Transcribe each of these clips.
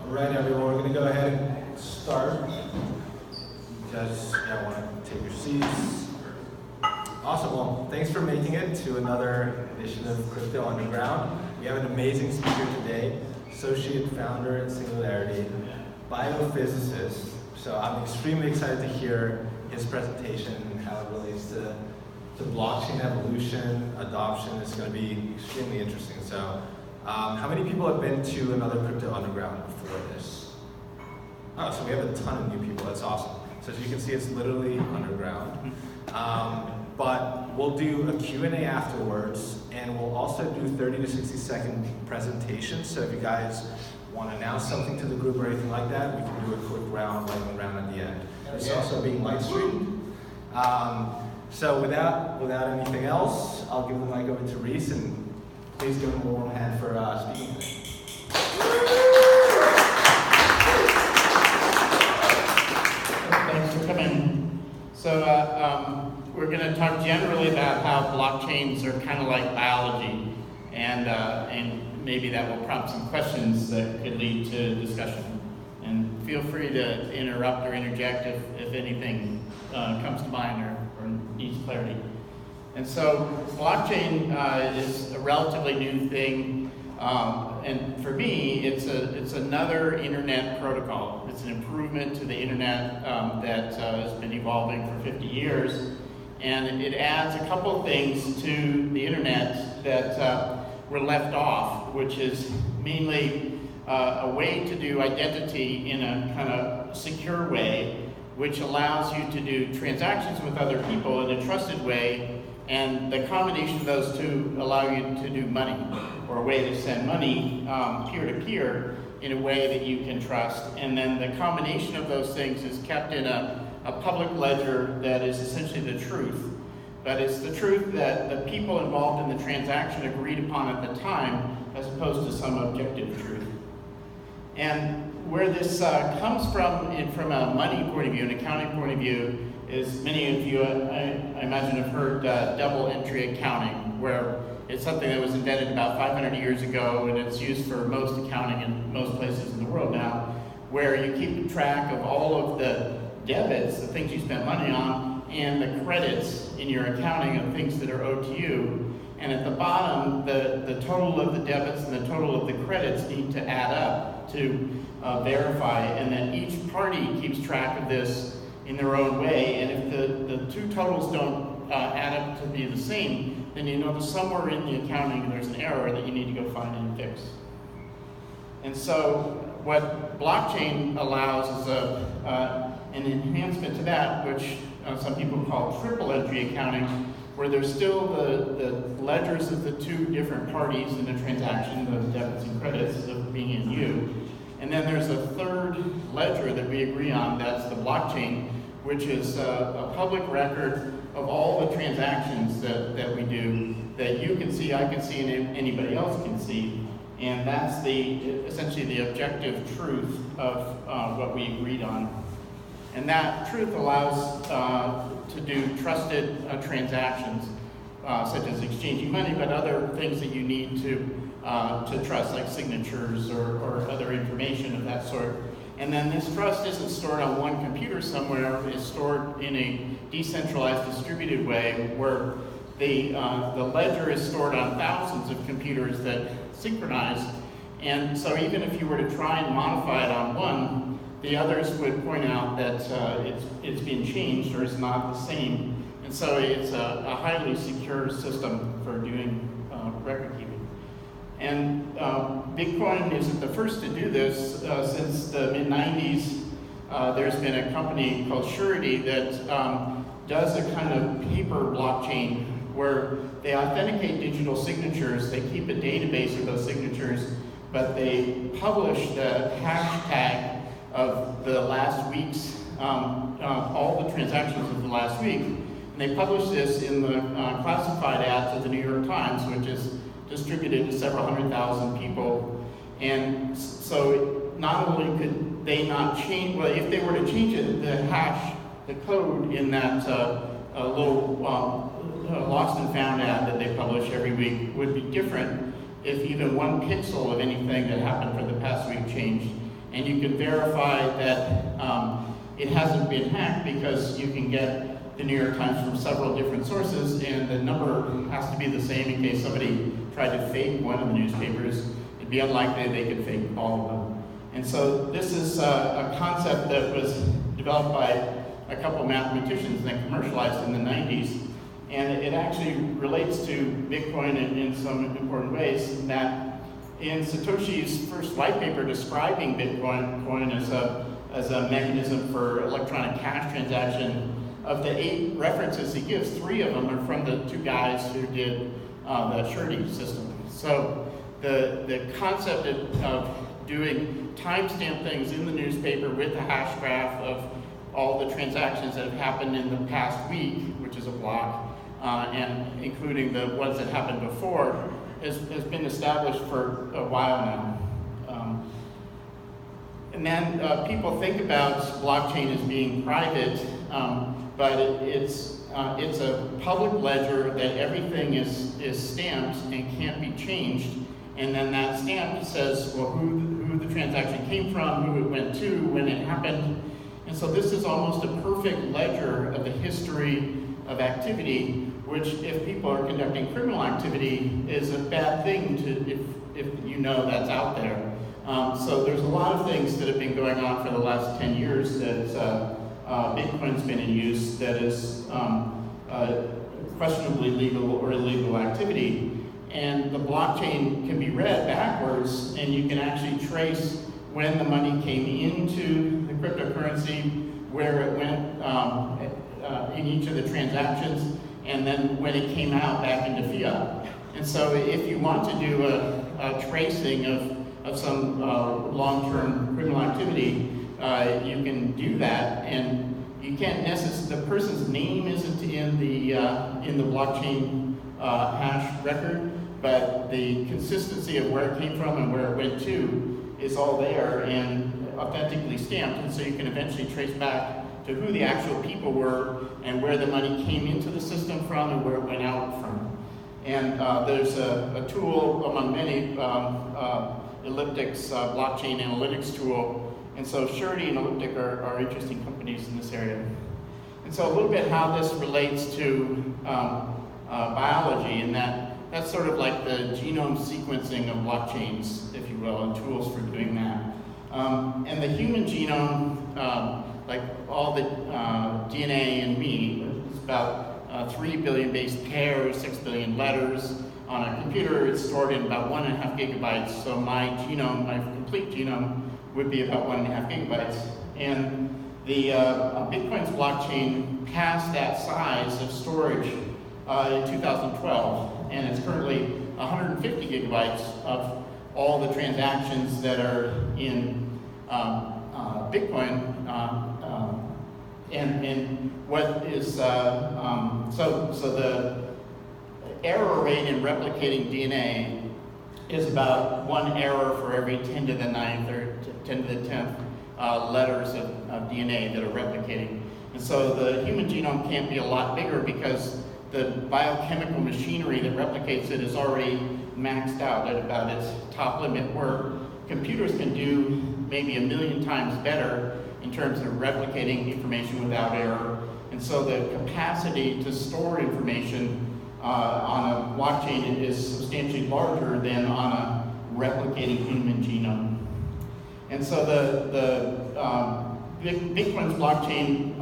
All right, everyone, we're going to go ahead and start. You guys want to take your seats. Awesome. Well, thanks for making it to another edition of Crypto Underground. We have an amazing speaker today, associate founder at Singularity, biophysicist. So I'm extremely excited to hear his presentation and how it relates to blockchain evolution, adoption. It's going to be extremely interesting. So how many people have been to another Crypto Underground before this? Oh, so we have a ton of new people. That's awesome. So as you can see, it's literally underground. But we'll do a Q&A afterwards, and we'll also do 30 to 60 second presentations. So if you guys want to announce something to the group or anything like that, we can do a quick lightning round at the end. It's also being live streamed. So without anything else, I'll give the mic over to Reese, and please give him a warm hand for speaking today. Thanks for coming. So we're going to talk generally about how blockchains are kind of like biology, and maybe that will prompt some questions that could lead to discussion. And feel free to interrupt or interject if anything comes to mind or needs clarity. And so blockchain is a relatively new thing, and for me, it's another internet protocol. It's an improvement to the internet that has been evolving for 50 years, and it adds a couple of things to the internet that were left off, which is mainly a way to do identity in a kind of secure way, which allows you to do transactions with other people in a trusted way, and the combination of those two allow you to do money, or a way to send money peer-to-peer in a way that you can trust. And then the combination of those things is kept in a public ledger that is essentially the truth. But it's the truth that the people involved in the transaction agreed upon at the time, as opposed to some objective truth. And where this comes from a money point of view, an accounting point of view, is many of you, I imagine, have heard double entry accounting, where it's something that was invented about 500 years ago, and it's used for most accounting in most places in the world now, where you keep track of all of the debits, the things you spent money on, and the credits in your accounting of things that are owed to you. And at the bottom, the total of the debits and the total of the credits need to add up to verify, and then each party keeps track of this in their own way. And if the two totals don't add up to be the same, then you know that somewhere in the accounting there's an error that you need to go find and fix. And so what blockchain allows is an enhancement to that, which some people call triple entry accounting, where there's still the ledgers of the two different parties in a transaction, the debits and credits of me and you. And then there's a third ledger that we agree on, that's the blockchain, which is a public record of all the transactions that we do, that you can see, I can see, and anybody else can see. And that's essentially the objective truth of what we agreed on. And that truth allows to do trusted transactions, such as exchanging money, but other things that you need to trust, like signatures or other information of that sort. And then this trust isn't stored on one computer somewhere, it's stored in a decentralized, distributed way, where the ledger is stored on thousands of computers that synchronize. And so even if you were to try and modify it on one, the others would point out that it's been changed or it's not the same. And so it's a highly secure system for doing record keeping. And Bitcoin isn't the first to do this. Since the mid-90s, there's been a company called Surety that does a kind of paper blockchain where they authenticate digital signatures, they keep a database of those signatures, but they publish the hashtag of the last week's, all the transactions of the last week. And they publish this in the classified ads of the New York Times, which is distributed to several 100,000 people. And so not only could they not change, well, if they were to change it, the hash, the code in that little lost and found ad that they publish every week would be different if even one pixel of anything that happened for the past week changed. and you can verify that it hasn't been hacked because you can get the New York Times from several different sources, and the number has to be the same in case somebody tried to fake one of the newspapers. It'd be unlikely they could fake all of them. And so this is a concept that was developed by a couple of mathematicians and then commercialized in the 90s. And it actually relates to Bitcoin in some important ways, in that in Satoshi's first white paper describing Bitcoin as a mechanism for electronic cash transaction, of the 8 references he gives, 3 of them are from the 2 guys who did the surety system. So the concept of doing timestamp things in the newspaper with a hash graph of all the transactions that have happened in the past week, which is a block, and including the ones that happened before, has been established for a while now. And then people think about blockchain as being private, but it's a public ledger that everything is stamped and can't be changed. And then that stamp says, well, who the transaction came from, who it went to, when it happened. And so this is almost a perfect ledger of the history of activity, which, if people are conducting criminal activity, is a bad thing if you know that's out there. So there's a lot of things that have been going on for the last 10 years that Bitcoin's been in use that is questionably legal or illegal activity. And the blockchain can be read backwards, and you can actually trace when the money came into the cryptocurrency, where it went in each of the transactions, and then when it came out back into fiat. And so if you want to do a tracing of some long-term criminal activity, you can do that, and you can't necessarily, the person's name isn't in the blockchain hash record, but the consistency of where it came from and where it went to is all there and authentically stamped, and so you can eventually trace back to who the actual people were and where the money came into the system from and where it went out from. And there's a tool among many, Elliptic's blockchain analytics tool, and so Surety and Elliptic are interesting companies in this area. And so a little bit how this relates to biology, and that's sort of like the genome sequencing of blockchains, if you will, and tools for doing that. And the human genome, like all the DNA in me, is about 3 billion base pairs, 6 billion letters. On a computer, it's stored in about 1.5 gigabytes. So my genome, my complete genome, would be about 1.5 gigabytes. And the Bitcoin's blockchain passed that size of storage in 2012, and it's currently 150 gigabytes of all the transactions that are in Bitcoin. And what is so the error rate in replicating DNA is about 1 error for every 10 to the 9th or 10 to the 10th letters of DNA that are replicating. And so the human genome can't be a lot bigger because the biochemical machinery that replicates it is already maxed out at about its top limit, where computers can do maybe 1 million times better in terms of replicating information without error. And so the capacity to store information on a blockchain is substantially larger than on a replicating human genome. And so Bitcoin's blockchain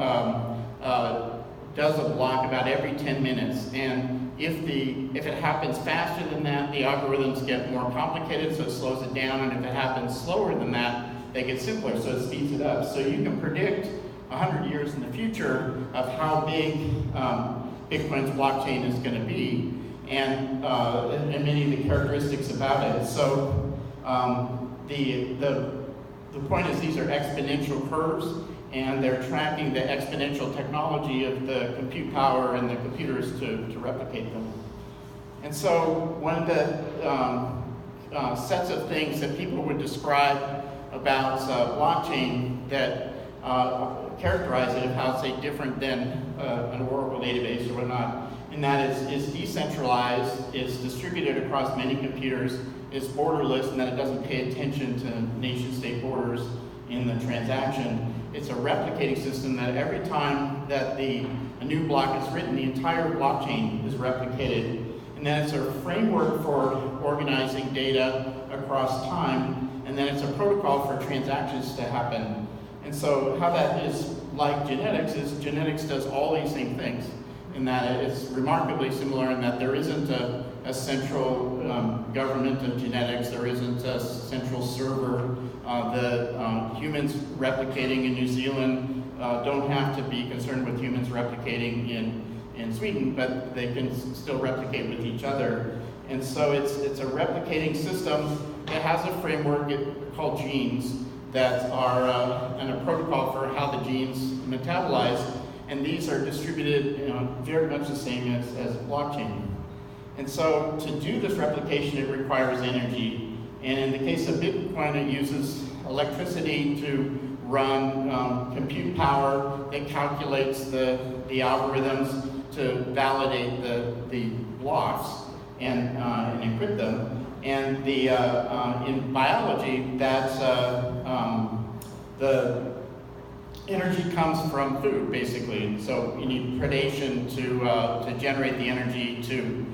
does a block about every 10 minutes. And if it happens faster than that, the algorithms get more complicated, so it slows it down. And if it happens slower than that, they get simpler, so it speeds it up. So you can predict 100 years in the future of how big Bitcoin's blockchain is going to be, and many of the characteristics about it. So the point is, these are exponential curves, and they're tracking the exponential technology of the compute power and the computers to replicate them. And so one of the sets of things that people would describe about blockchain that characterize it of how it's different than an Oracle database or whatnot. in that it's decentralized, it's distributed across many computers, it's borderless, and that it doesn't pay attention to nation-state borders in the transaction. It's a replicating system that every time that a new block is written, the entire blockchain is replicated. And then it's a framework for organizing data across time, and then it's a protocol for transactions to happen. And so how that is like genetics is genetics does all these same things, in that it's remarkably similar in that there isn't a central government of genetics, there isn't a central server. The humans replicating in New Zealand don't have to be concerned with humans replicating in Sweden, but they can still replicate with each other. And so it's a replicating system. It has a framework called genes that are and a protocol for how the genes metabolize, and these are distributed very much the same as blockchain. And so to do this replication, it requires energy. And in the case of Bitcoin, it uses electricity to run compute power that calculates the algorithms to validate the blocks and encrypt them. And in biology, that's the energy comes from food, basically. So you need predation to generate the energy to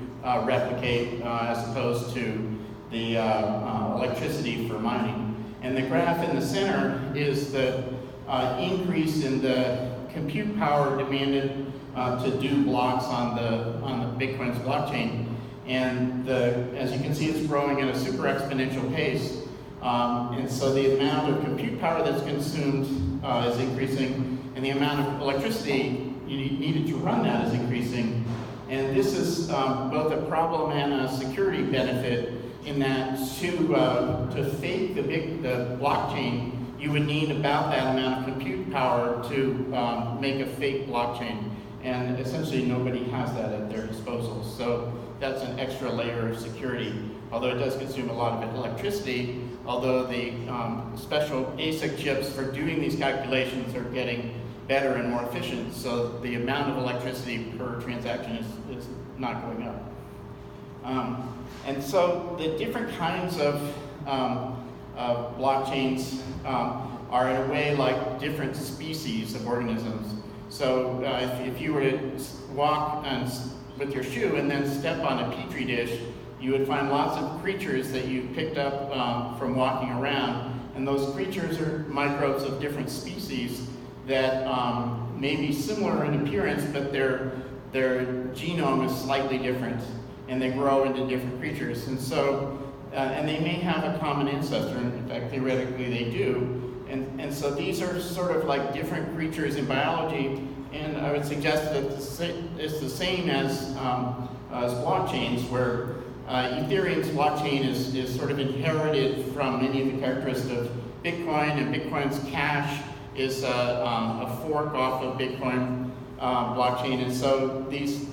replicate, as opposed to the electricity for mining. And the graph in the center is the increase in the compute power demanded to do blocks on the Bitcoin's blockchain. And as you can see, it's growing at a super exponential pace. And so the amount of compute power that's consumed is increasing, and the amount of electricity needed to run that is increasing. And this is both a problem and a security benefit, in that to fake the blockchain, you would need about that amount of compute power to make a fake blockchain. And essentially nobody has that at their disposal. So that's an extra layer of security. Although it does consume a lot of electricity, although the special ASIC chips for doing these calculations are getting better and more efficient, so the amount of electricity per transaction is not going up. And so the different kinds of blockchains are in a way like different species of organisms. So if you were to walk with your shoe and then step on a petri dish, you would find lots of creatures that you picked up from walking around. And those creatures are microbes of different species that may be similar in appearance, but their genome is slightly different, and they grow into different creatures. And so, and they may have a common ancestor, in fact, theoretically they do. And so these are sort of like different creatures in biology, and I would suggest that it's the same as blockchains, where Ethereum's blockchain is sort of inherited from many of the characteristics of Bitcoin, and Bitcoin's cash is a fork off of Bitcoin blockchain. And so these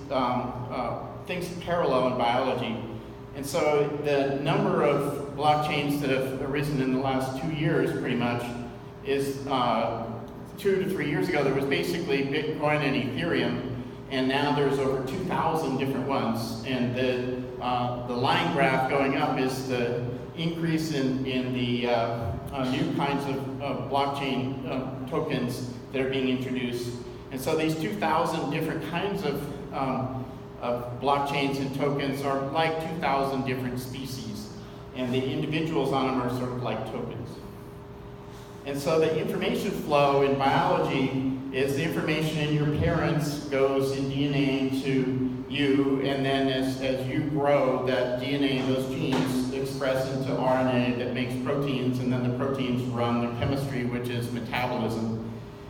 things parallel in biology. And so the number of blockchains that have arisen in the last 2 years, pretty much, is 2 to 3 years ago, there was basically Bitcoin and Ethereum, and now there's over 2,000 different ones. And the line graph going up is the increase in the new kinds of blockchain tokens that are being introduced. And so these 2,000 different kinds of blockchains and tokens are like 2,000 different species. And the individuals on them are sort of like tokens. And so the information flow in biology is the information in your parents goes in DNA to you, and then as you grow, that DNA, those genes, express into RNA that makes proteins, and then the proteins run the chemistry, which is metabolism.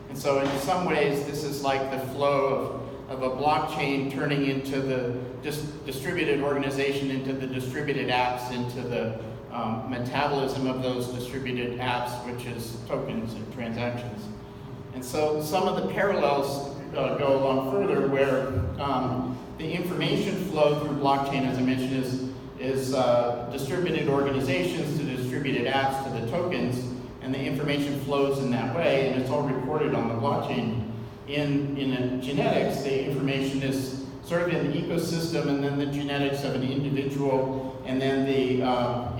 And so in some ways, this is like the flow of a blockchain turning into the distributed organization, into the distributed apps, into the metabolism of those distributed apps, which is tokens and transactions. And so some of the parallels go along further, where the information flow through blockchain, as I mentioned, is distributed organizations to distributed apps to the tokens, and the information flows in that way, and it's all recorded on the blockchain. In genetics, the information is sort of in the ecosystem, and then the genetics of an individual, and then the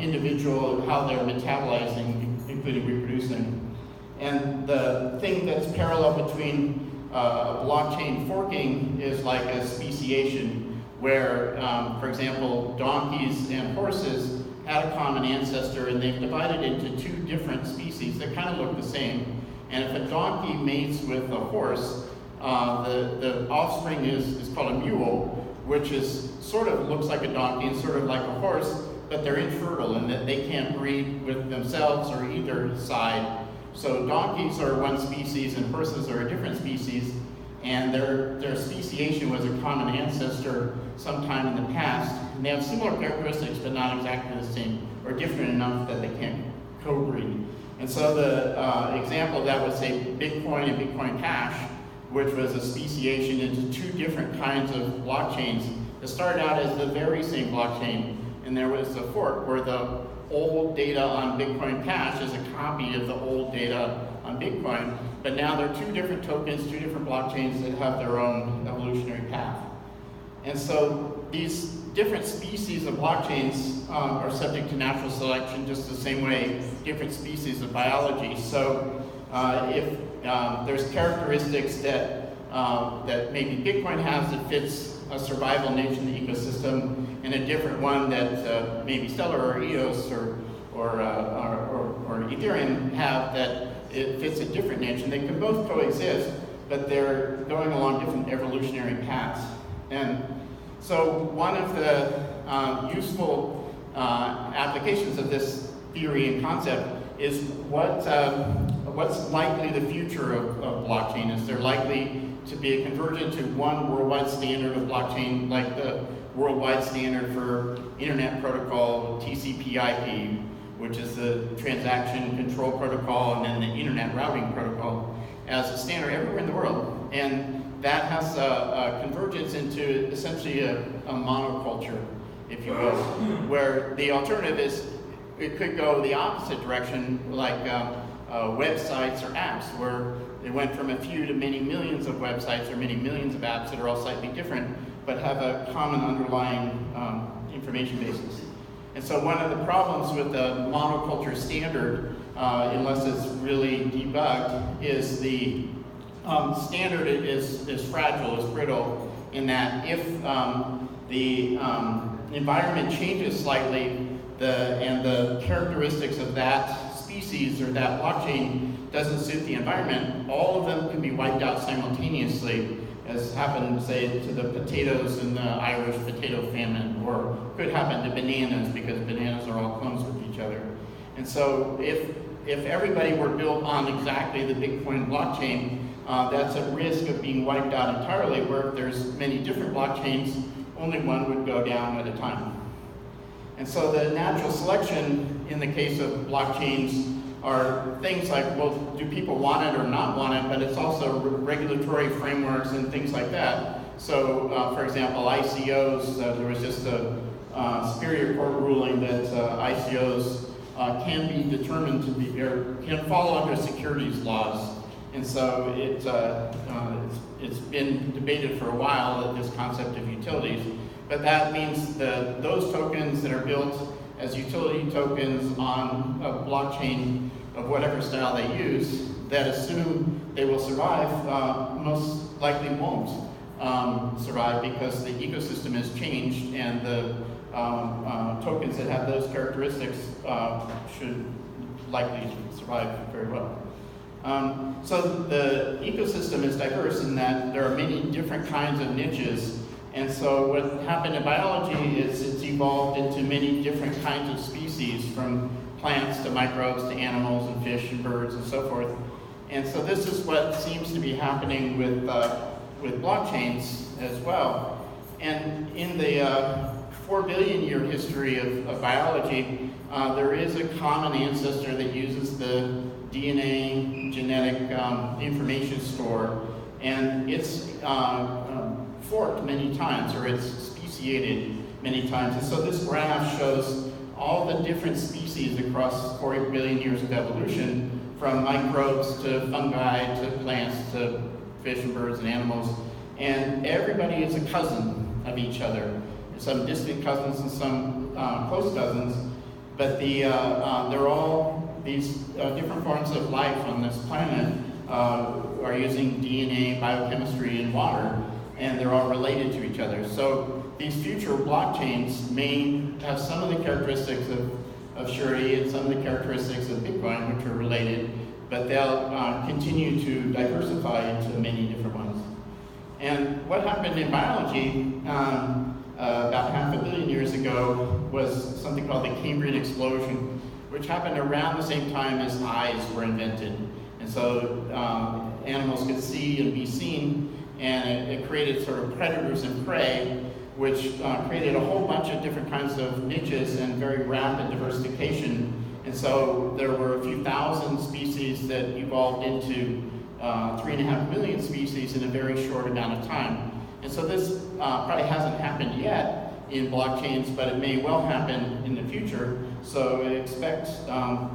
individual, how they're metabolizing, including reproducing. And the thing that's parallel between blockchain forking is like a speciation, where, for example, donkeys and horses had a common ancestor, and they've divided into two different species that kind of look the same. And if a donkey mates with a horse, the offspring is called a mule, which is sort of looks like a donkey and sort of like a horse, but they're infertile in that they can't breed with themselves or either side. So donkeys are one species and horses are a different species, and their speciation was a common ancestor sometime in the past. And they have similar characteristics, but not exactly the same, or different enough that they can't co-breed. And so the example of that was, say, Bitcoin and Bitcoin Cash, which was a speciation into two different kinds of blockchains that started out as the very same blockchain. And there was a fork where the old data on Bitcoin Cash is a copy of the old data on Bitcoin, but now they're two different tokens, two different blockchains that have their own evolutionary path. And so these different species of blockchains are subject to natural selection just the same way different species of biology. So if there's characteristics that maybe Bitcoin has that fits a survival niche in the ecosystem, and a different one that maybe Stellar or EOS or Ethereum have that it fits a different niche, and they can both coexist, but they're going along different evolutionary paths. And so one of the useful applications of this theory and concept is what's likely the future of blockchain? Is there likely to be a convergence to one worldwide standard of blockchain, like the worldwide standard for internet protocol, TCP/IP, which is the transaction control protocol, and then the internet routing protocol, as a standard everywhere in the world? And that has a convergence into essentially a monoculture, if you will, where the alternative is it could go the opposite direction, like websites or apps, where it went from a few to many millions of websites or many millions of apps that are all slightly different, but have a common underlying information basis. And so one of the problems with the monoculture standard, unless it's really debugged, is the standard is fragile, is brittle, in that if the environment changes slightly, and the characteristics of that species or that blockchain doesn't suit the environment, all of them can be wiped out simultaneously, as happened, say, to the potatoes in the Irish potato famine, or could happen to bananas, because bananas are all clones with each other. And so if everybody were built on exactly the Bitcoin blockchain, that's at risk of being wiped out entirely, where if there's many different blockchains, only one would go down at a time. And so the natural selection in the case of blockchains are things like, well, do people want it or not want it, but it's also regulatory frameworks and things like that. So, for example, ICOs, there was just a Superior Court ruling that ICOs can be determined to be, or can fall under securities laws. And so it's been debated for a while, this concept of utilities. But that means that those tokens that are built as utility tokens on a blockchain of whatever style they use, that assume they will survive, most likely won't survive, because the ecosystem has changed, and the tokens that have those characteristics should likely survive very well. So the ecosystem is diverse in that there are many different kinds of niches. And so what happened in biology is it's evolved into many different kinds of species, from plants to microbes to animals and fish and birds and so forth. And so this is what seems to be happening with blockchains as well. And in the 4 billion year history of biology, there is a common ancestor that uses the DNA genetic information store, and it's forked many times, or it's speciated many times. And so this graph shows all the different species across 4 billion years of evolution, from microbes to fungi to plants to fish and birds and animals. and everybody is a cousin of each other. Some distant cousins and some close cousins, but they're all these different forms of life on this planet are using DNA, biochemistry, and water, and they're all related to each other. So these future blockchains may have some of the characteristics of surety and some of the characteristics of Bitcoin, which are related, but they'll continue to diversify into many different ones. And what happened in biology about 500 million years ago was something called the Cambrian explosion, which happened around the same time as eyes were invented. And so animals could see and be seen, and it created sort of predators and prey, which created a whole bunch of different kinds of niches and very rapid diversification. And so there were a few thousand species that evolved into 3.5 million species in a very short amount of time. And so this probably hasn't happened yet in blockchains, but it may well happen in the future. So I expect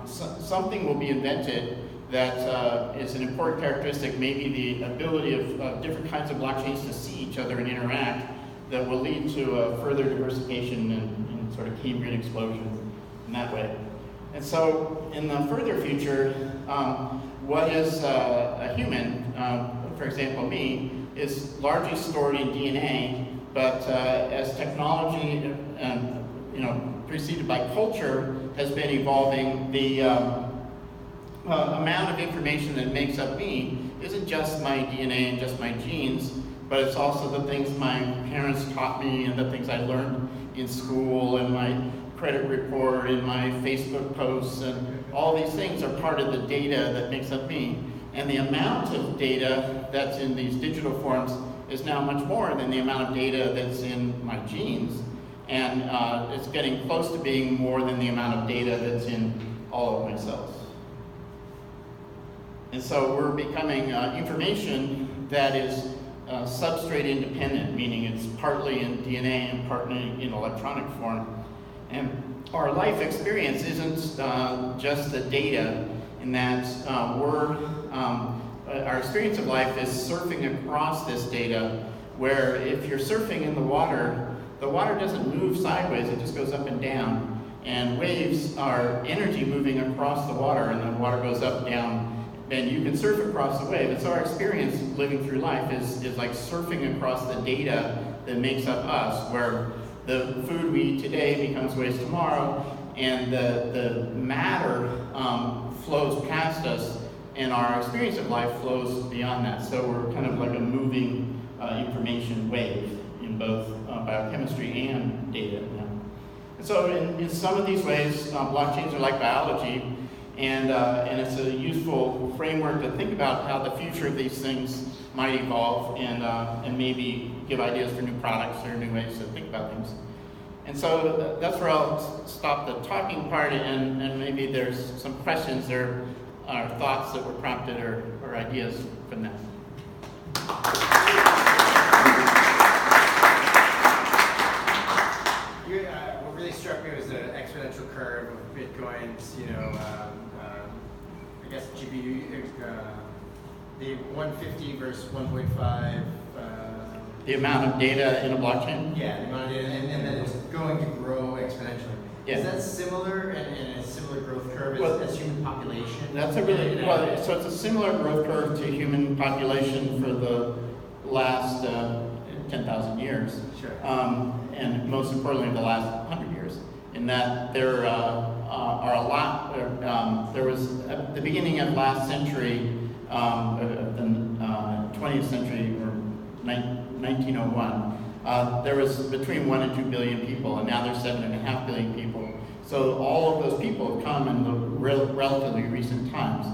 something will be invented that is an important characteristic, maybe the ability of different kinds of blockchains to see each other and interact, that will lead to a further diversification and sort of Cambrian explosion in that way. And so in the further future, what is a human, for example me, is largely stored in DNA, but as technology, preceded by culture, has been evolving, the amount of information that makes up me isn't just my DNA and just my genes, but it's also the things my parents taught me and the things I learned in school and my credit report and my Facebook posts, and all these things are part of the data that makes up me. And the amount of data that's in these digital forms is now much more than the amount of data that's in my genes. And it's getting close to being more than the amount of data that's in all of my cells. And so we're becoming information that is substrate independent, meaning it's partly in DNA and partly in electronic form. And our life experience isn't just the data, in that our experience of life is surfing across this data, where if you're surfing in the water doesn't move sideways, it just goes up and down. And waves are energy moving across the water, and the water goes up, down, and you can surf across the wave. And so our experience living through life is like surfing across the data that makes up us, where the food we eat today becomes waste tomorrow, and the matter flows past us, and our experience of life flows beyond that. So we're kind of like a moving information wave in both biochemistry and data now. And so in some of these ways, blockchains are like biology, and it's a useful framework to think about how the future of these things might evolve, and maybe give ideas for new products or new ways to think about things. And so that's where I'll stop the talking part, and maybe there's some questions or thoughts that were prompted or ideas from that. What really struck me was the exponential curve of Bitcoin's, I guess GPU, the 150 versus 1.5. The amount of data in a blockchain? Yeah, the amount of data, and then it's going to grow exponentially. Yeah. Is that similar and a similar growth curve as human population? That's so it's a similar growth curve to human population for the last 10,000 years. Sure. And most importantly, the last 100 years. In that there are a lot, there was at the beginning of last century, of the 20th century, or 1901, there was between 1 and 2 billion people, and now there's 7.5 billion people. So all of those people have come in the relatively recent times.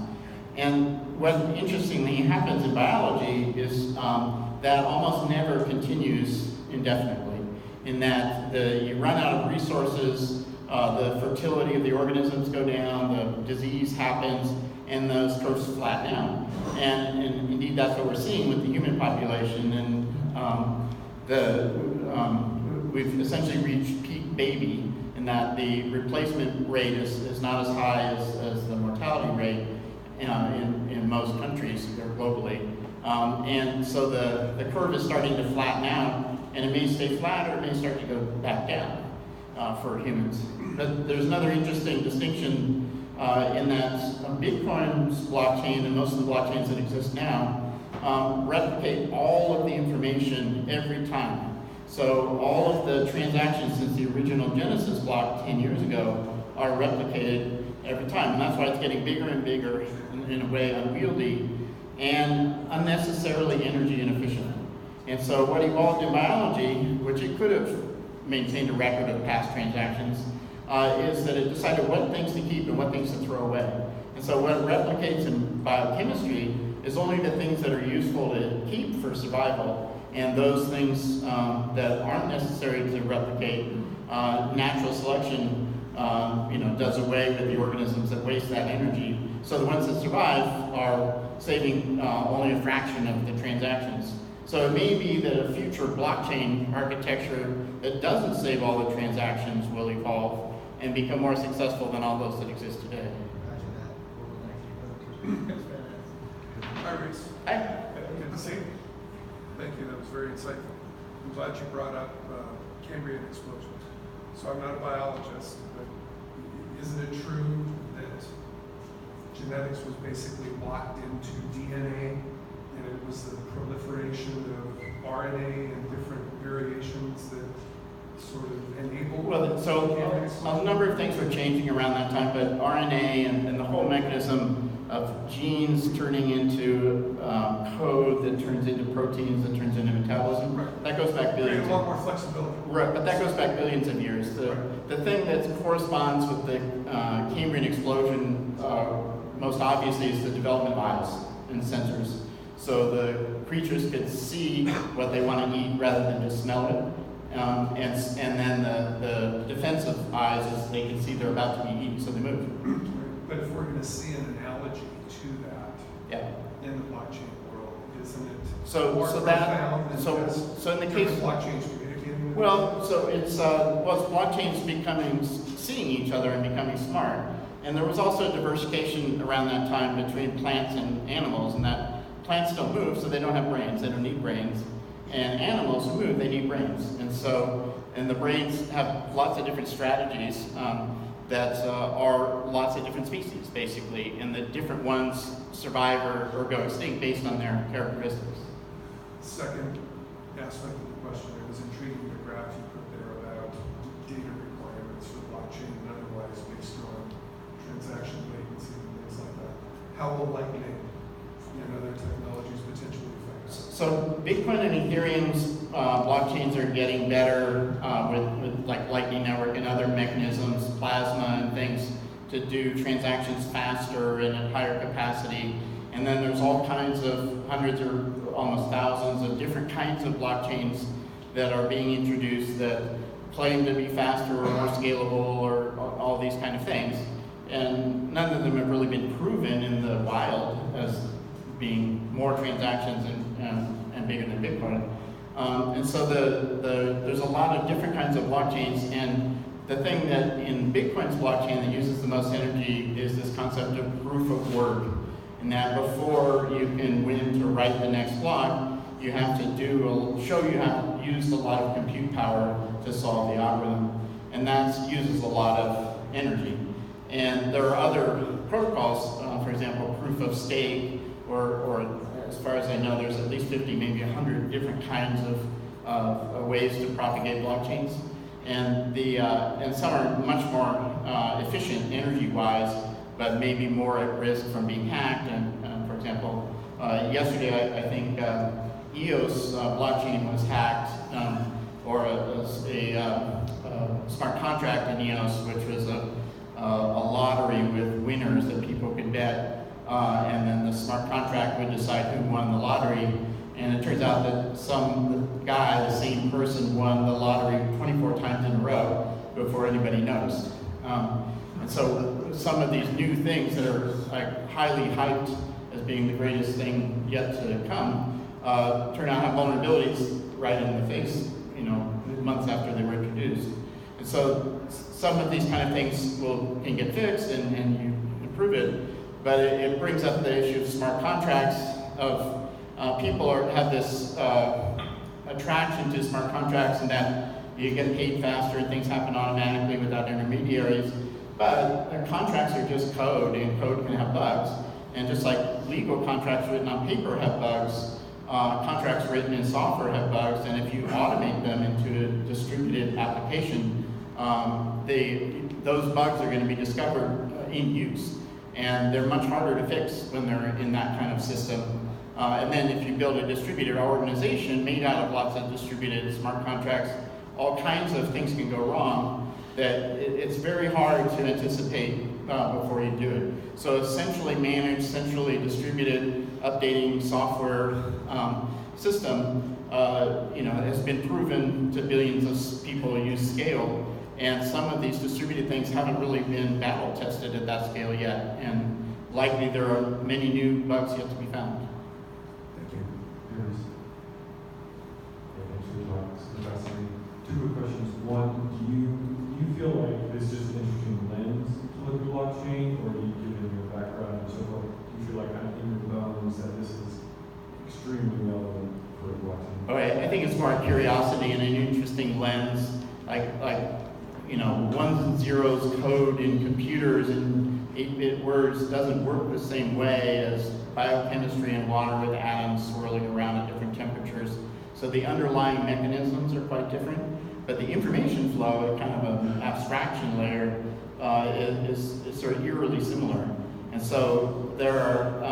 And what interestingly happens in biology is that almost never continues indefinitely, in that you run out of resources, the fertility of the organisms go down, the disease happens, and those curves flatten out. And indeed that's what we're seeing with the human population, and we've essentially reached peak baby, in that the replacement rate is not as high as the mortality rate in most countries or globally. And so the curve is starting to flatten out, and it may stay flat or it may start to go back down for humans. But there's another interesting distinction in that Bitcoin's blockchain and most of the blockchains that exist now replicate all of the information every time. So all of the transactions since the original Genesis block 10 years ago are replicated every time. And that's why it's getting bigger and bigger, in a way unwieldy and unnecessarily energy inefficient. And so what evolved in biology, which it could have maintained a record of past transactions, is that it decided what things to keep and what things to throw away. And so what replicates in biochemistry is only the things that are useful to keep for survival, and those things that aren't necessary to replicate. Natural selection does away with the organisms that waste that energy. So the ones that survive are saving only a fraction of the transactions. So it may be that a future blockchain architecture that doesn't save all the transactions will evolve and become more successful than all those that exist today. Hi, Reese. Hi. Good to see you. Thank you. That was very insightful. I'm glad you brought up Cambrian explosion. So I'm not a biologist, but isn't it true that genetics was basically locked into DNA, and it was the proliferation of RNA and different variations that sort of enabled? Well, so a number of things were changing around that time, but RNA and the whole mechanism of genes turning into code that turns into proteins that turns into metabolism, Right. that goes back billions. A lot more flexibility. Right, but that goes back billions of years. The thing that corresponds with the Cambrian explosion most obviously is the development of eyes and sensors. So the creatures could see what they want to eat rather than just smell it. And then the defensive eyes is they can see they're about to be eaten, so they move. But if we're going to see an analogy to that Yeah. in the blockchain world, isn't it So more so profound that than just so in the different case blockchains communicating with well, so it's blockchains becoming seeing each other and becoming smart. And there was also diversification around that time between plants and animals, and that plants don't move, so they don't have brains. They don't need brains. And animals who move, they need brains. And the brains have lots of different strategies that are lots of different species, basically, and the different ones survive or go extinct based on their characteristics. Second aspect of the question, it was intriguing the graph you put there about data requirements for blockchain and otherwise based on transaction latency and things like that. How will Lightning and other technologies potentially affect us? So Bitcoin and Ethereum's blockchains are getting better with like Lightning Network and other mechanisms, plasma and things, to do transactions faster and at higher capacity. And then there's all kinds of hundreds or almost thousands of different kinds of blockchains that are being introduced that claim to be faster or more scalable or all these kind of things. And none of them have really been proven in the wild as being more transactions and bigger than Bitcoin. And so there's a lot of different kinds of blockchains, and the thing that in Bitcoin's blockchain that uses the most energy is this concept of proof of work. And that before you can win to write the next block, you have to show you have used a lot of compute power to solve the algorithm. And that uses a lot of energy. And there are other protocols, for example, proof of stake, or as far as I know, there's at least 50, maybe 100 different kinds of ways to propagate blockchains. And some are much more efficient energy-wise, but maybe more at risk from being hacked. And for example, yesterday I think EOS blockchain was hacked, or a smart contract in EOS, which was a lottery with winners that people could bet, and then the smart contract would decide who won the lottery. And it turns out that the same person, won the lottery 24 times in a row before anybody noticed. And so some of these new things that are like highly hyped as being the greatest thing yet to come turn out to have vulnerabilities right in the face, months after they were introduced. And so some of these kind of things can get fixed and you improve it, but it brings up the issue of smart contracts, of have this attraction to smart contracts and that you get paid faster and things happen automatically without intermediaries. But contracts are just code, and code can have bugs. And just like legal contracts written on paper have bugs, contracts written in software have bugs, and if you automate them into a distributed application, those bugs are going to be discovered in use. And they're much harder to fix when they're in that kind of system. And then if you build a distributed organization made out of lots of distributed smart contracts, all kinds of things can go wrong that it's very hard to anticipate before you do it. So a centrally managed, centrally distributed, updating software system has been proven to billions of people use scale. And some of these distributed things haven't really been battle tested at that scale yet. And likely there are many new bugs yet to be found. Thank you. Thanks for the talk. It's fascinating. Two quick questions. One, do you feel like this is an interesting lens to look at blockchain, or do you, given your background and so forth, do you feel like kind of in your bones that this is extremely relevant for blockchain? Oh, I think it's more curiosity and an interesting lens, like ones and zeros code in computers in 8-bit words doesn't work the same way as biochemistry in water with atoms swirling around at different temperatures. So the underlying mechanisms are quite different, but the information flow at kind of an abstraction layer is sort of eerily similar. And so there are,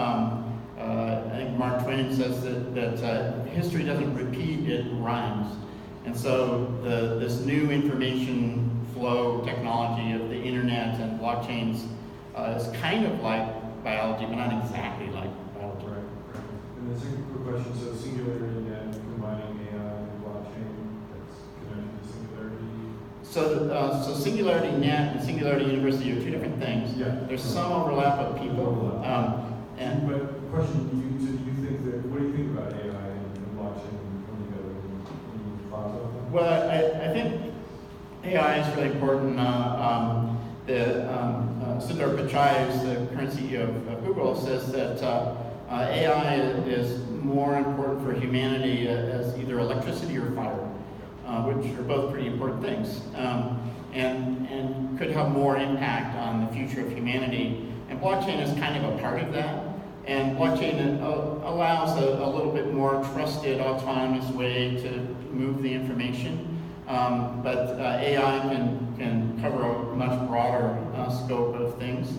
I think Mark Twain says that history doesn't repeat, it rhymes. And so this new information flow technology of the internet and blockchains is kind of like biology, but not exactly like biology. Right. And the second quick question, so singularity net combining AI and blockchain, that's connected to singularity? So Singularity Net and Singularity University are two different things. Yeah. There's some overlap of people. But question, do you think that, what do you think about AI and blockchain coming together? Any thoughts on that? Well, I think AI is really important. Sundar Pichai, who's the current CEO of Google, says that AI is more important for humanity as either electricity or fire, which are both pretty important things, and could have more impact on the future of humanity. And blockchain is kind of a part of that. And blockchain allows a little bit more trusted, autonomous way to move the information. But AI can cover a much broader scope of things.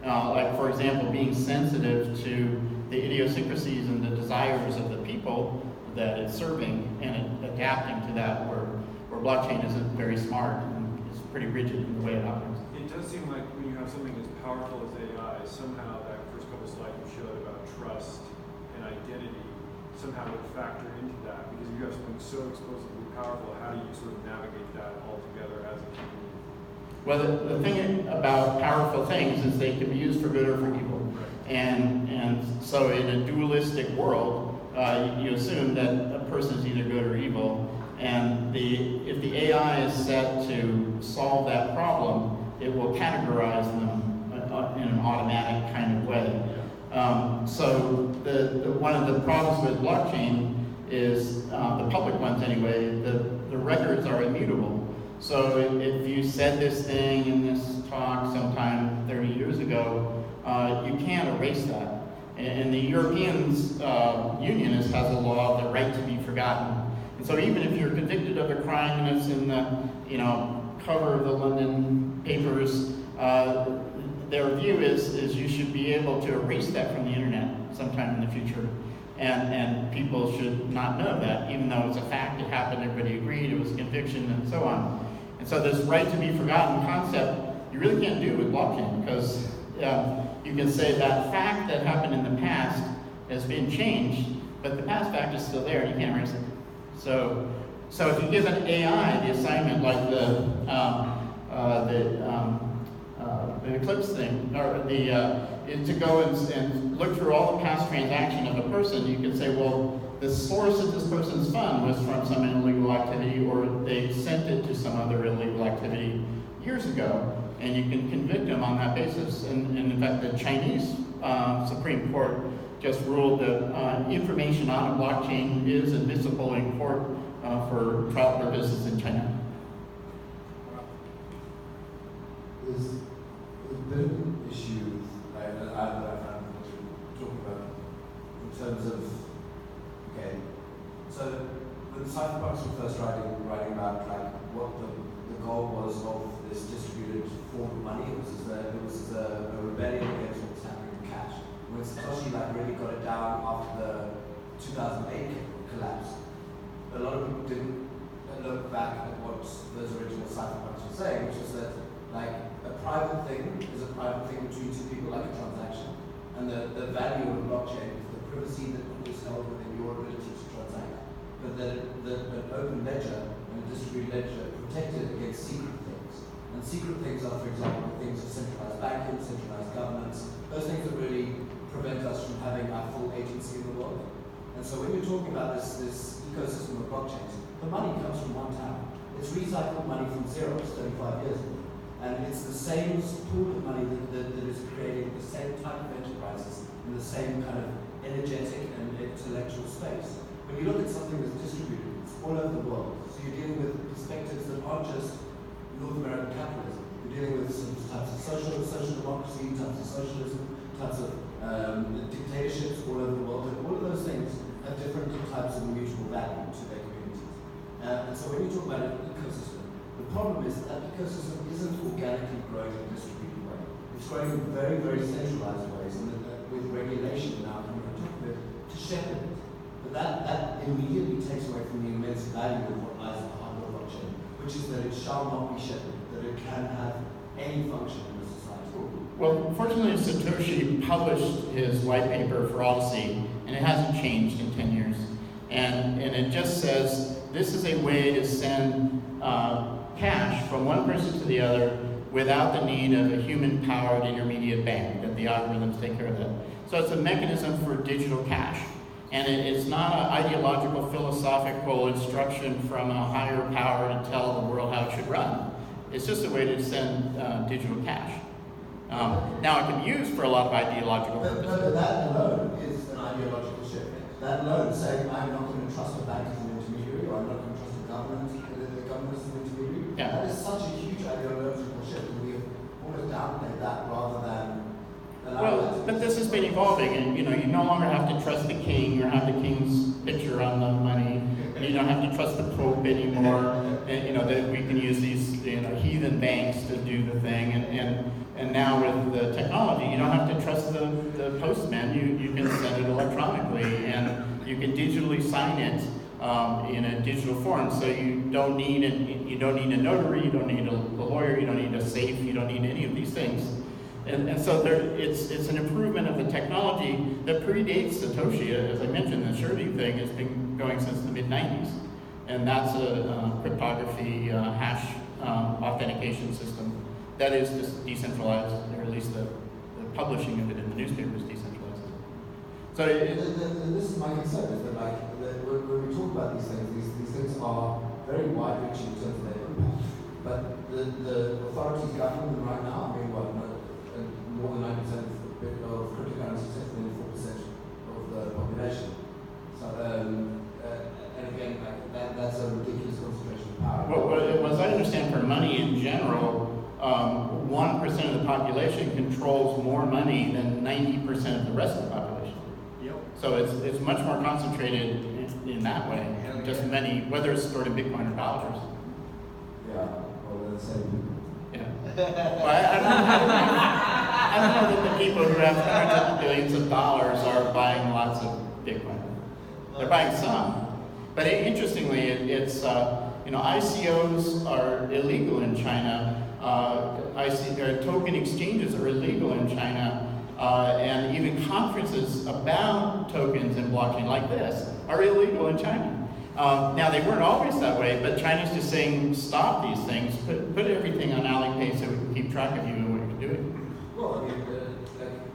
Like, for example, being sensitive to the idiosyncrasies and the desires of the people that it's serving and adapting to that, where blockchain isn't very smart and is pretty rigid in the way it operates. It does seem like when you have something as powerful as AI, somehow that first couple slides you showed about trust and identity somehow would factor into that. Because if you have something so explosively powerful, how do you sort of navigate that all together as a community? Well, the thing about powerful things is they can be used for good or for evil. And so in a dualistic world, you assume that a person is either good or evil. And if the AI is set to solve that problem, it will categorize them in an automatic kind of way. So one of the problems with blockchain is, the public ones anyway, the records are immutable. So if you said this thing in this talk sometime 30 years ago, you can't erase that. And the European Union has a law of the right to be forgotten. And so even if you're convicted of a crime and it's in the cover of the London papers, their view is you should be able to erase that from the internet sometime in the future. And people should not know that, even though it's a fact, it happened, everybody agreed, it was a conviction, and so on. And so this right to be forgotten concept, you really can't do with blockchain, because you can say that fact that happened in the past has been changed, but the past fact is still there, and you can't erase it. So if you give an AI the assignment like the Eclipse thing, or to go and look through all the past transaction of a person, you can say, well, the source of this person's fund was from some illegal activity, or they sent it to some other illegal activity years ago, and you can convict them on that basis. And in fact, the Chinese Supreme Court just ruled that information on a blockchain is admissible in court for trial purposes in China. There's a bit of an issue that I found talking about in terms of, okay, so when cypherpunks were first writing about like what the goal was of this distributed form of money, it was a rebellion against what was happening in cash. When Satoshi like really got it down after the 2008 collapse, a lot of people didn't look back at what those original cypherpunks were saying, which was that like a private thing is a private thing between two people, like a transaction, and the value of a blockchain is the privacy that is held within your ability to transact, but that an open ledger and a distributed ledger protected against secret things. And secret things are, for example, things of centralized banking, centralized governance, those things that really prevent us from having our full agency in the world. And so when you're talking about this ecosystem of blockchains, the money comes from one town. It's recycled money from zero 35 years ago. And it's the same pool of money that is creating the same type of enterprises in the same kind of energetic and intellectual space. When you look at something that's distributed, it's all over the world. So you're dealing with perspectives that aren't just North American capitalism. You're dealing with some types of social democracy, types of socialism, types of dictatorships all over the world. And all of those things have different types of mutual value to their communities. And so when you talk about an ecosystem, the problem is that ecosystem isn't organically growing in a distributed way. It's growing in very, very centralized ways, and with regulation now coming on top of it to shepherd it. But that immediately takes away from the immense value of what lies at the heart of the blockchain, which is that it shall not be shepherded, that it can have any function in the society. Well, fortunately, Satoshi published his white paper for all to see, and it hasn't changed in 10 years. And it just says this is a way to send cash from one person to the other without the need of a human-powered intermediate bank, that the algorithms take care of that. So it's a mechanism for digital cash. And it's not an ideological, philosophical instruction from a higher power to tell the world how it should run. It's just a way to send digital cash. Now it can be used for a lot of ideological purposes. But that alone is an ideological shift. That alone, saying I'm not going to trust a bank as an intermediary, or I'm not going to trust the government as an intermediary, that is such a huge ideological shift, and we have almost downplayed that rather than allow Well, but this has been evolving, and you no longer have to trust the king or have the king's picture on the money. And you don't have to trust the Pope anymore. And, that we can use these heathen banks to do the thing. And now with the technology, you don't have to trust the postman. You can send it electronically, and you can digitally sign it in a digital form. So you don't need a notary, you don't need a lawyer, you don't need a safe, you don't need any of these things. And so it's an improvement of the technology that predates Satoshi. As I mentioned, the surety thing has been going since the mid-90s. And that's a cryptography hash authentication system that is just decentralized, or at least the publishing of it in the newspaper is decentralized. So this is my concern, is that when we talk about these things are very wide-reaching in terms of their impact. But the authorities governing them right now, more than 90% of cryptocurrency sits within 4% of the population. So, and again, that's a ridiculous concentration of power. Well, as I understand, for money in general, 1% of the population controls more money than 90% of the rest of the population. Yep. So it's much more concentrated in that way. Just many, whether it's stored in Bitcoin or dollars. Yeah, well, they're the same people. Yeah. Well, I don't know that the people who have hundreds of billions of dollars are buying lots of Bitcoin. They're buying some. But interestingly, it's ICOs are illegal in China. Token exchanges are illegal in China. And even conferences about tokens and blockchain like this are illegal in China. Now, they weren't always that way, but China's just saying, stop these things, put everything on Alipay so we can keep track of you and what you're doing. Well,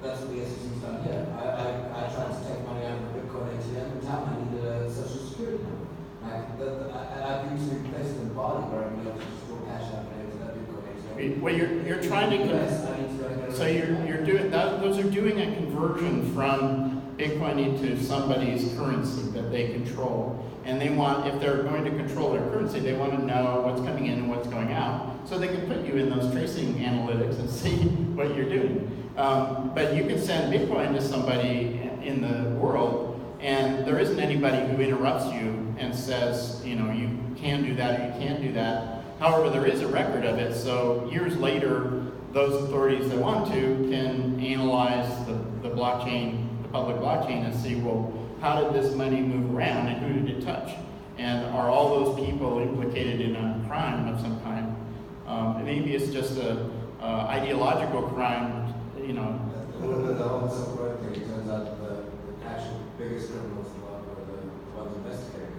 that's what the SEC's done here. I tried to take money out of the Bitcoin ATM in town. I needed a social security number. I've usually placed it in Bali where I'm able to just draw cash out of that Bitcoin ATM. Well, you're trying to, so you're doing, those those are doing a conversion from Bitcoin into somebody's currency that they control. And they want, if they're going to control their currency, they want to know what's coming in and what's going out. So they can put you in those tracing analytics and see what you're doing. But you can send Bitcoin to somebody in the world, and there isn't anybody who interrupts you and says, you know, you can do that or you can't do that. However, there is a record of it, so years later, those authorities that want to can analyze the blockchain, the public blockchain, and see, well, how did this money move around and who did it touch? And are all those people implicated in a crime of some kind? Maybe it's just a ideological crime, you know. A little bit of the whole Silk Road thing, it turns out the actual biggest criminals in the world are the ones investigating.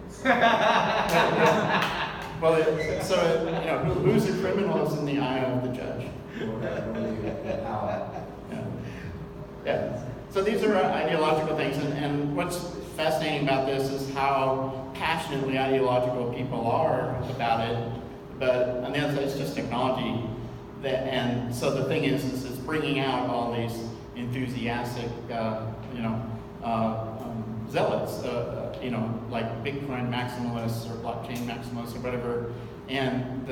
Well, you know, who's a criminal is in the eye of the judge. Yeah. So these are ideological things, and what's fascinating about this is how passionately ideological people are about it. But on the other side, it's just technology. And so the thing is it's bringing out all these enthusiastic, zealots, like Bitcoin maximalists or blockchain maximalists or whatever. And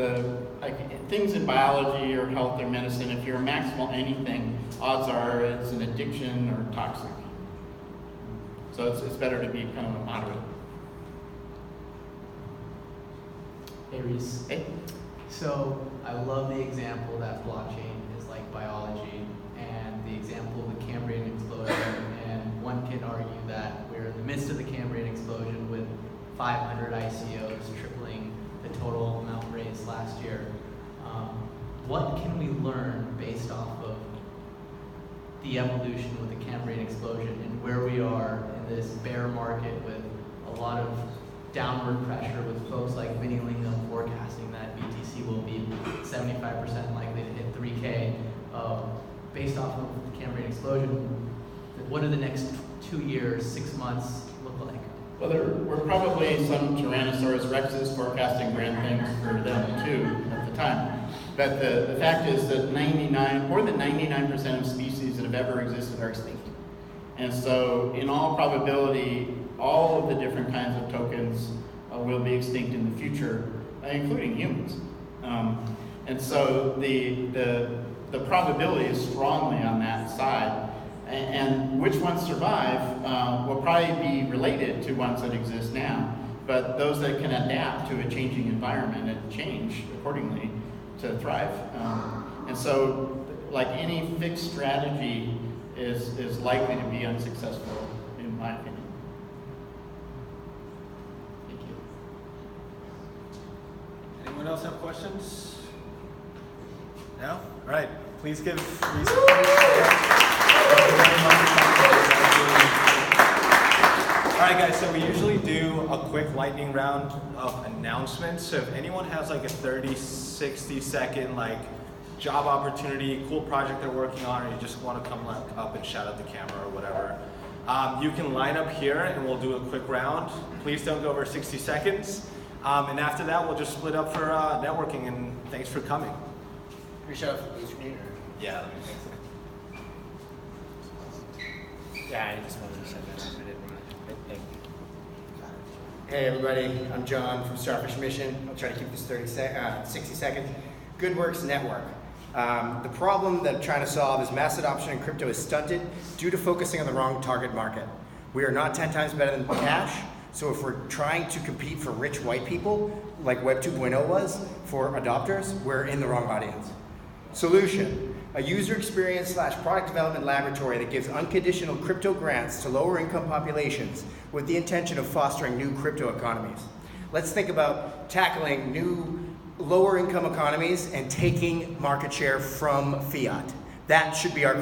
things in biology or health or medicine, if you're maximal anything, odds are it's an addiction or toxic. So it's better to be kind of a moderate. Hey Reese. Hey. So I love the example that blockchain is like biology, and the example of the Cambrian explosion. And one can argue that we're in the midst of the Cambrian explosion with 500 ICOs, tripling the total amount raised last year. What can we learn based off of the evolution with the Cambrian explosion and where we are in this bear market with a lot of downward pressure, with folks like Vinny Lingham forecasting that BTC will be 75% likely to hit 3K. Based off of the Cambrian explosion, what do the next 2 years, 6 months look like? Well, there were probably some Tyrannosaurus rexes forecasting grand things for them too at the time. But the fact is that more than 99% of species that have ever existed are extinct. And so in all probability, all of the different kinds of tokens will be extinct in the future, including humans. And so the probability is strongly on that side. And which ones survive will probably be related to ones that exist now. But those that can adapt to a changing environment and change accordingly to thrive. And so, like any fixed strategy is likely to be unsuccessful, in my opinion. Thank you. Anyone else have questions? No? All right. Please give Reese. Alright guys, so we usually do a quick lightning round of announcements. So if anyone has like a 30, 60 second job opportunity, cool project they're working on, or you just want to come up and shout at the camera or whatever, you can line up here and we'll do a quick round. Please don't go over 60 seconds. And after that, we'll just split up for networking, and thanks for coming. Can we shout out for Boost Meter? Yeah, let me think. Yeah, I just wanted to say that. Hey everybody, I'm John from Starfish Mission. I'll try to keep this 60 seconds. Good Works Network. The problem that I'm trying to solve is mass adoption in crypto is stunted due to focusing on the wrong target market. We are not 10 times better than cash, so if we're trying to compete for rich white people, like Web 2.0 was, for adopters, we're in the wrong audience. Solution. A user experience / product development laboratory that gives unconditional crypto grants to lower income populations with the intention of fostering new crypto economies. Let's think about tackling new lower income economies and taking market share from fiat. That should be our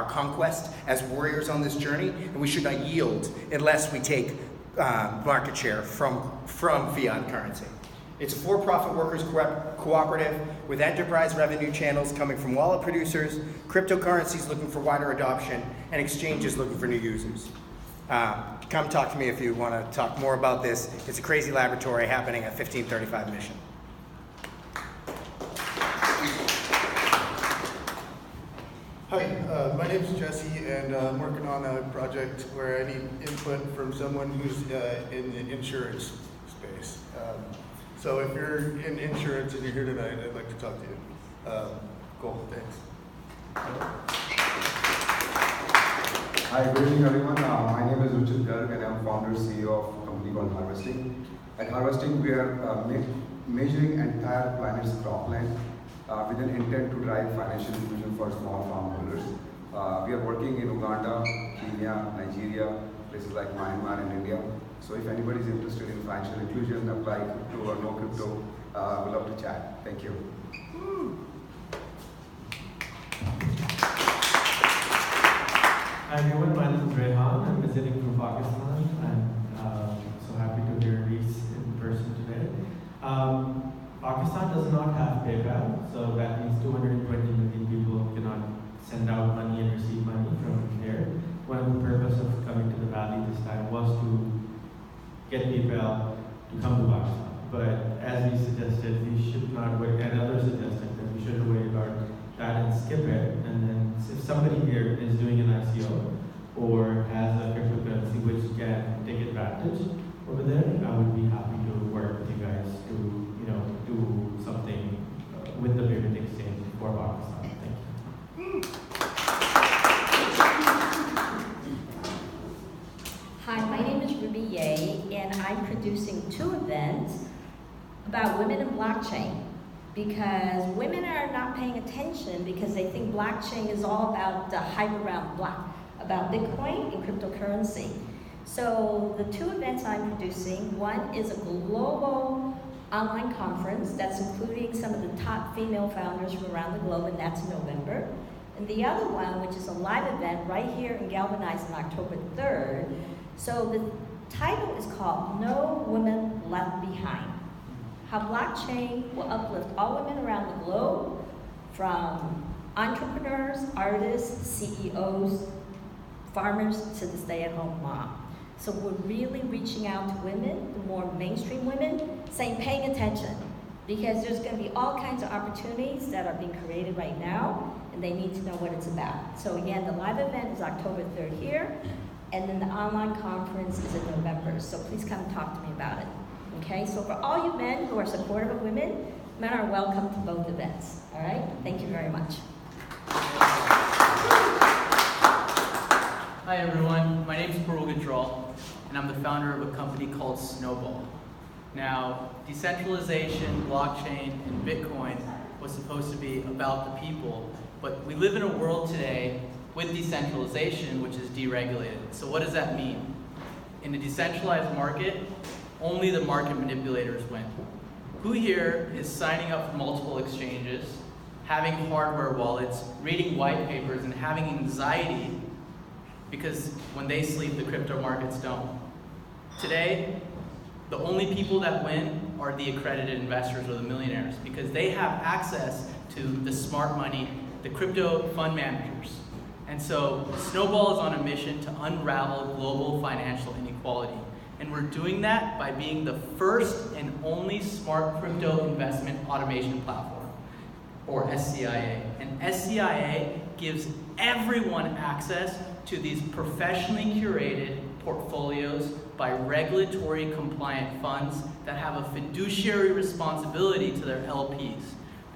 conquest as warriors on this journey, and we should not yield unless we take market share from fiat currency. It's a for-profit workers cooperative with enterprise revenue channels coming from wallet producers, cryptocurrencies looking for wider adoption, and exchanges looking for new users. Come talk to me if you want to talk more about this. It's a crazy laboratory happening at 1535 Mission. Hi, My name's Jesse, and I'm working on a project where I need input from someone who's in the insurance space. So if you're in insurance and you're here tonight, I'd like to talk to you. Cool, thanks. Hi, good evening everyone. My name is Richard Garg and I'm founder CEO of a company called Harvesting. At Harvesting, we are measuring entire planet's cropland with an intent to drive financial inclusion for small farm holders. We are working in Uganda, Kenya, Nigeria, places like Myanmar and India. So if anybody is interested in financial inclusion, apply crypto or no crypto, we'd love to chat. Thank you. Hi everyone, my name is Rehan. I'm visiting from Pakistan. I'm so happy to hear Reese in person today. Pakistan does not have PayPal, so that means 220 million people cannot send out money and receive money from here. One of the purpose of coming to the Valley this time was to get PayPal to come to Pakistan. But as we suggested, we should not wait, and others suggested that we shouldn't wait about that and skip it. And then if somebody here is doing an ICO or has a cryptocurrency which can take advantage over there, I would be happy to work with you guys to, do something with the payment exchange for Pakistan. Thank you. Hi, my name is Ruby Ye, and I'm producing 2 events about women in blockchain. Because women are not paying attention because they think blockchain is all about the hype around about Bitcoin and cryptocurrency. So the 2 events I'm producing, one is a global online conference that's including some of the top female founders from around the globe, and that's in November. And the other one, which is a live event right here in Galvanize on October 3rd. So the title is called No Women Left Behind. How blockchain will uplift all women around the globe, from entrepreneurs, artists, CEOs, farmers, to the stay-at-home mom. So we're really reaching out to women, the more mainstream women, saying paying attention, because there's going to be all kinds of opportunities that are being created right now, and they need to know what it's about. So again, the live event is October 3rd here, and then the online conference is in November. So please come and talk to me about it. Okay, so for all you men who are supportive of women, men are welcome to both events. All right, thank you very much. Hi everyone, my name is Parul Gujral, and I'm the founder of a company called Snowball. Now, decentralization, blockchain, and Bitcoin was supposed to be about the people, but we live in a world today with decentralization, which is deregulated. So what does that mean? In a decentralized market, only the market manipulators win. Who here is signing up for multiple exchanges, having hardware wallets, reading white papers, and having anxiety because when they sleep, the crypto markets don't? Today, the only people that win are the accredited investors or the millionaires, because they have access to the smart money, the crypto fund managers. And so Snowball is on a mission to unravel global financial inequality. And we're doing that by being the first and only smart crypto investment automation platform, or SCIA. And SCIA gives everyone access to these professionally curated portfolios by regulatory compliant funds that have a fiduciary responsibility to their LPs.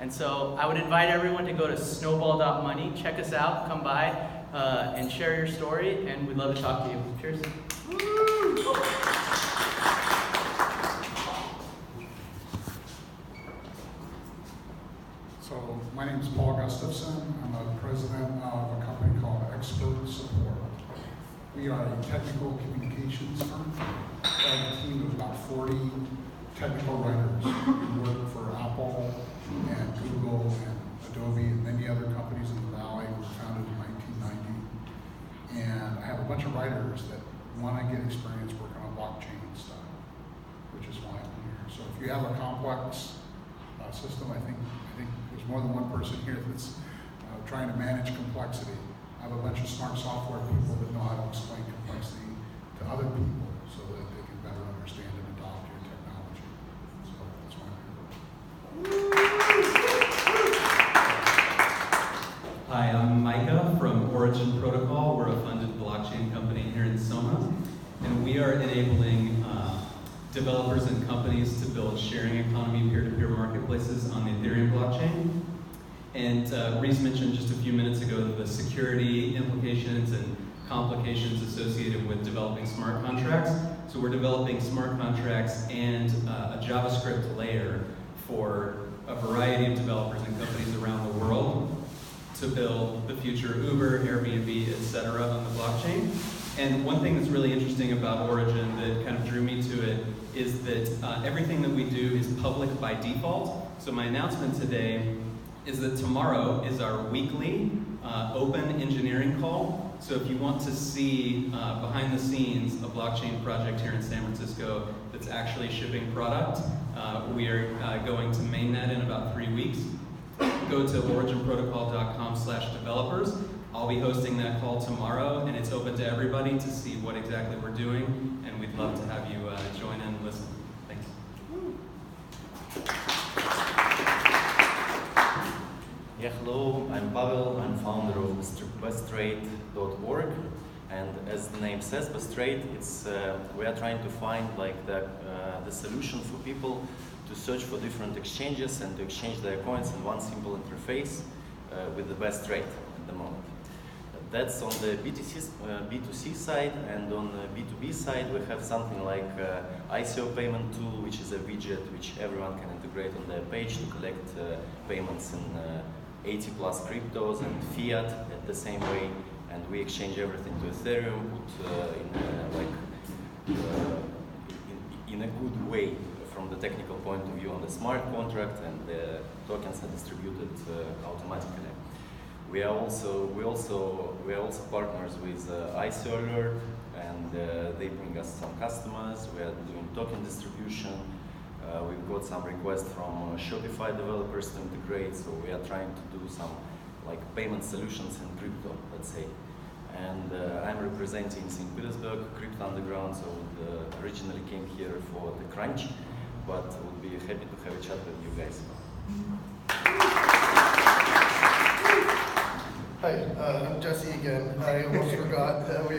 And so I would invite everyone to go to snowball.money, check us out, come by and share your story, and we'd love to talk to you. Cheers. So my name is Paul Gustafson. I'm a president of a company called Expert Support. We are a technical communications firm. We have a team of about 40 technical writers who work for Apple and Google and Adobe and many other companies in the Valley. We were founded in 1990. And I have a bunch of writers that want to get experience working on blockchain stuff, which is why I'm here. So if you have a complex system, I think there's more than one person here that's trying to manage complexity. I have a bunch of smart software people that know how to explain complexity to other people so that they can better understand and adopt your technology. So that's why I'm here. Hi, I'm Micah from we are enabling developers and companies to build sharing economy peer-to-peer marketplaces on the Ethereum blockchain. And Reese mentioned just a few minutes ago the security implications and complications associated with developing smart contracts. So we're developing smart contracts and a JavaScript layer for a variety of developers and companies around the world to build the future Uber, Airbnb, etc. on the blockchain. And one thing that's really interesting about Origin that kind of drew me to it is that everything that we do is public by default. So my announcement today is that tomorrow is our weekly open engineering call. So if you want to see behind the scenes a blockchain project here in San Francisco that's actually shipping product, we are going to mainnet in about 3 weeks. Go to originprotocol.com/developers. I'll be hosting that call tomorrow, and it's open to everybody to see what exactly we're doing, and we'd love to have you join in and listen. Thanks. Yeah, hello, I'm Pavel. I'm founder of besttrade.org, and as the name says, Besttrade, it's we are trying to find like the solution for people to search for different exchanges and to exchange their coins in one simple interface with the best rate at the moment. That's on the B2C side, and on the B2B side we have something like ICO payment tool, which is a widget which everyone can integrate on their page to collect payments in 80 plus cryptos and fiat at the same way, and we exchange everything to Ethereum, put in a good way from the technical point of view on the smart contract, and the tokens are distributed automatically. We are also partners with ICO Alert, and they bring us some customers. We are doing token distribution. We've got some requests from Shopify developers to integrate, so we are trying to do some like payment solutions in crypto, let's say. And I'm representing St. Petersburg Crypto Underground, so originally came here for the crunch, but would be happy to have a chat with you guys. Hi, I'm Jesse again. I almost forgot that we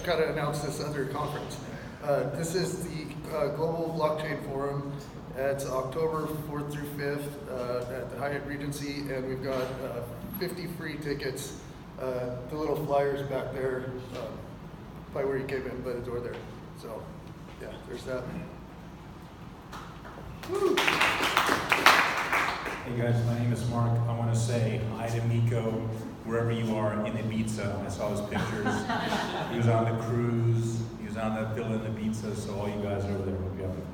got to announce this other conference. This is the Global Blockchain Forum. It's October 4th through 5th at the Hyatt Regency, and we've got 50 free tickets. The little flyers back there, by where you came in, but it's over there. So, yeah, there's that. Woo. Hey guys, my name is Mark. I want to say hi to Miko, wherever you are in Ibiza. I saw his pictures. He was on the cruise. He was on the villa in Ibiza, so all you guys are over there. Hope you have it.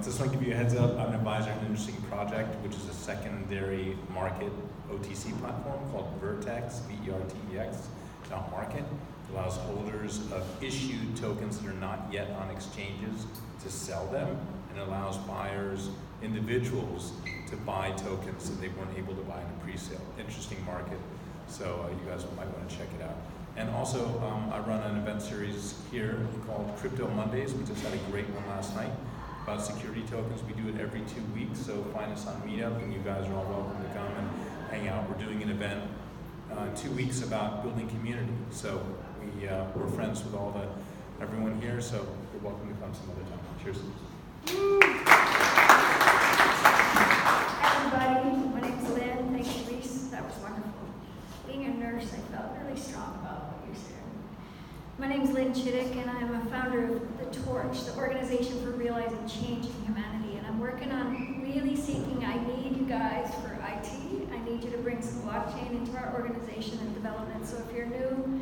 Just want to give you a heads up. I'm an advisor in an interesting project, which is a secondary market OTC platform called Vertex, V-E-R-T-E-X. It's not market. It allows holders of issued tokens that are not yet on exchanges to sell them, and allows buyers, individuals, to buy tokens that they weren't able to buy in a pre-sale. Interesting market, so you guys might want to check it out. And also, I run an event series here called Crypto Mondays. We just had a great one last night about security tokens. We do it every 2 weeks, so find us on Meetup, and you guys are all welcome to come and hang out. We're doing an event 2 weeks about building community. So we're friends with everyone here, so you're welcome to come some other time. Cheers. Everybody, my name's Lynn. Thank you, Reese. That was wonderful. Being a nurse, I felt really strong about what you said. My name's Lynn Chittick, and I'm a founder of The Torch, the Organization for Realizing Change in Humanity. And I'm working on really seeking, I need you guys for IT. I need you to bring some blockchain into our organization and development. So if you're new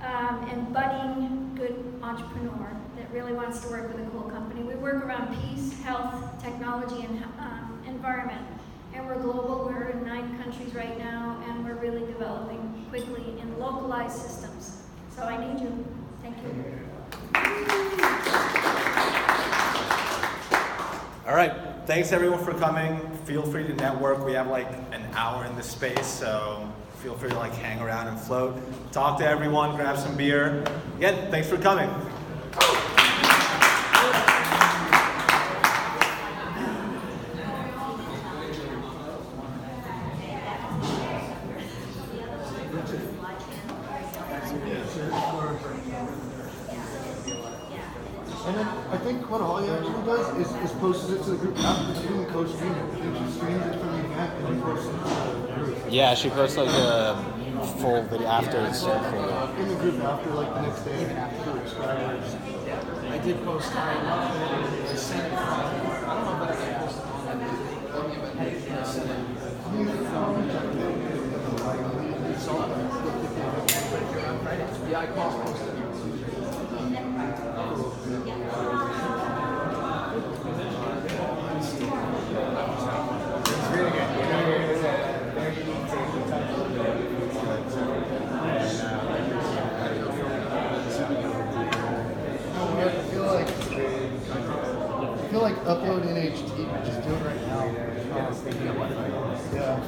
and budding good entrepreneur that really wants to work with a cool company, we work around peace, health, technology, and environment. And we're global. We're in 9 countries right now, and we're really developing quickly in localized systems. So I need you. Thank you. All right, thanks everyone for coming. Feel free to network. We have like an hour in this space, so feel free to like hang around and float. Talk to everyone, grab some beer. Again, thanks for coming. And then I think what Holly actually does is posts it to the group after she didn't co-stream it. I think she streams it from the event and then posts it to the group. Yeah, she posts like a full video after it's recorded. In the group after, like the next day, for subscribers. I did post time. I sent it from, I don't know if I posted on that video. I sent it. Yeah, I cross-posted it. I feel like upload NHT, just do it right now. Yeah.